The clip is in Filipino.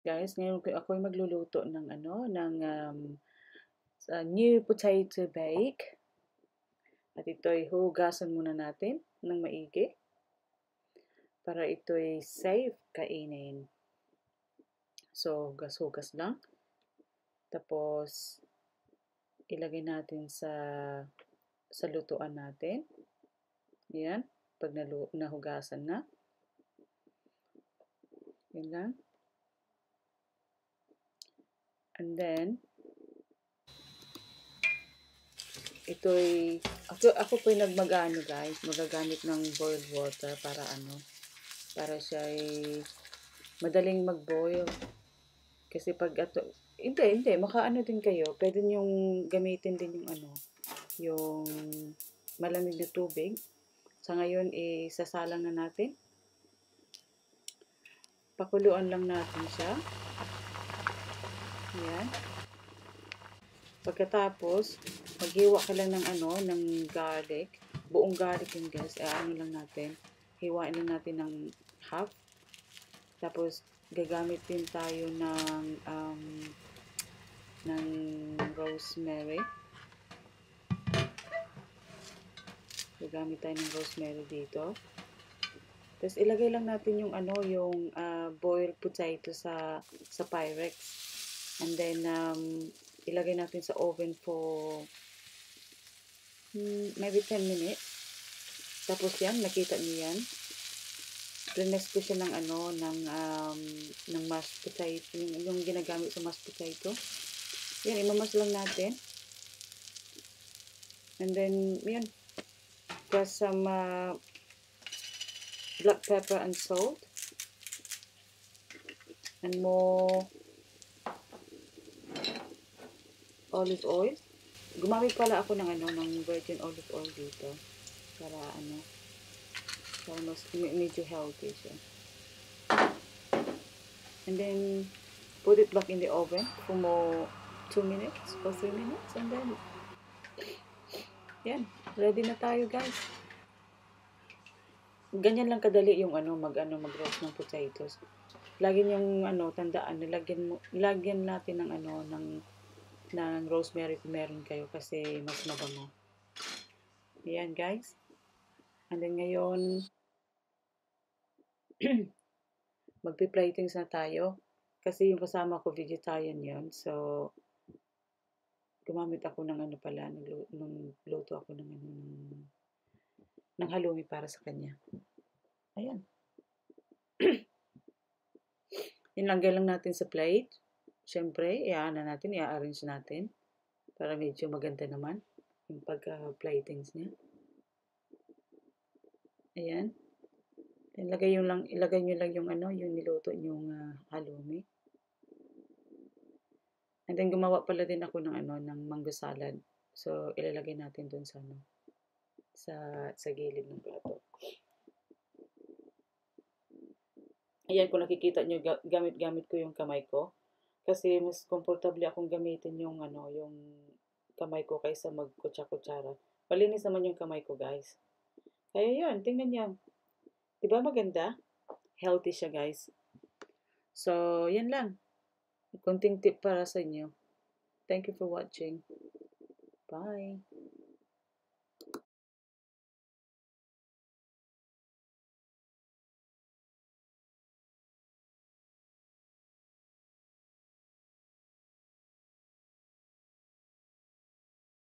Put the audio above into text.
Guys, ngayon ako'y magluluto ng new potato bake. At ito'y hugasan muna natin ng maigi para ito'y safe kainin. So, hugas-hugas lang. Tapos, ilagay natin sa lutuan natin. Yan, pag nahugasan na. Yan lang. And then, ito'y, ako po'y guys, magagamit ng boiled water para siya'y madaling mag-boil. Kasi pag hindi, makaano din kayo, pwede niyong gamitin din yung malamig na tubig. Sa ngayon, isasalang na natin. Pakuluan lang natin siya. Yan. Pagkatapos, maghiwa ka lang ng garlic. Buong garlic yun guys. Lang natin. Hiwain lang natin ng half. Tapos, gagamit din tayo ng rosemary. Gagamit tayo ng rosemary dito. Tapos, ilagay lang natin yung boiled potato sa Pyrex. And then, ilagay natin sa oven for maybe 10 minutes. Tapos yan, nakita niyo yan. Rinex ko siya ng mashed potato, yung ginagamit sa mashed potato. Yan, imamas lang natin. And then, yan, plus some black pepper and salt. And more olive oil. Gumamit pala ako ng virgin olive oil dito. Para mas medyo healthy siya. And then, put it back in the oven for more 2 minutes or 3 minutes. And then, yan. Ready na tayo guys. Ganyan lang kadali yung mag-roast ng potatoes. Lagi niyong tandaan, lagyan natin ng rosemary kung meron kayo kasi mas mabango. Ayan guys. And then ngayon, magpi-platings na tayo. Kasi yung kasama ko vegetarian yun. So, gumamit ako ng luto ako ng halloumi para sa kanya. Ayan. Inlagay lang natin sa plate. Siyempre, i-arrange natin para medyo maganda naman yung pagka-platings niya. Ayan. Ilagay nyo lang yung yung niluto yung halloumi. And then gumawa pala din ako ng mango salad. So ilalagay natin dun sa gilid ng plato. Ayan, kung nakikita nyo, gamit ko yung kamay ko. Kasi mas komportable akong gamitin yung kamay ko kaysa magkutsa-kutsara. Malinis naman yung kamay ko, guys. Kaya yun, tingnan nyo. Diba maganda? Healthy siya, guys. So, yan lang. Kunting tip para sa inyo. Thank you for watching. Bye.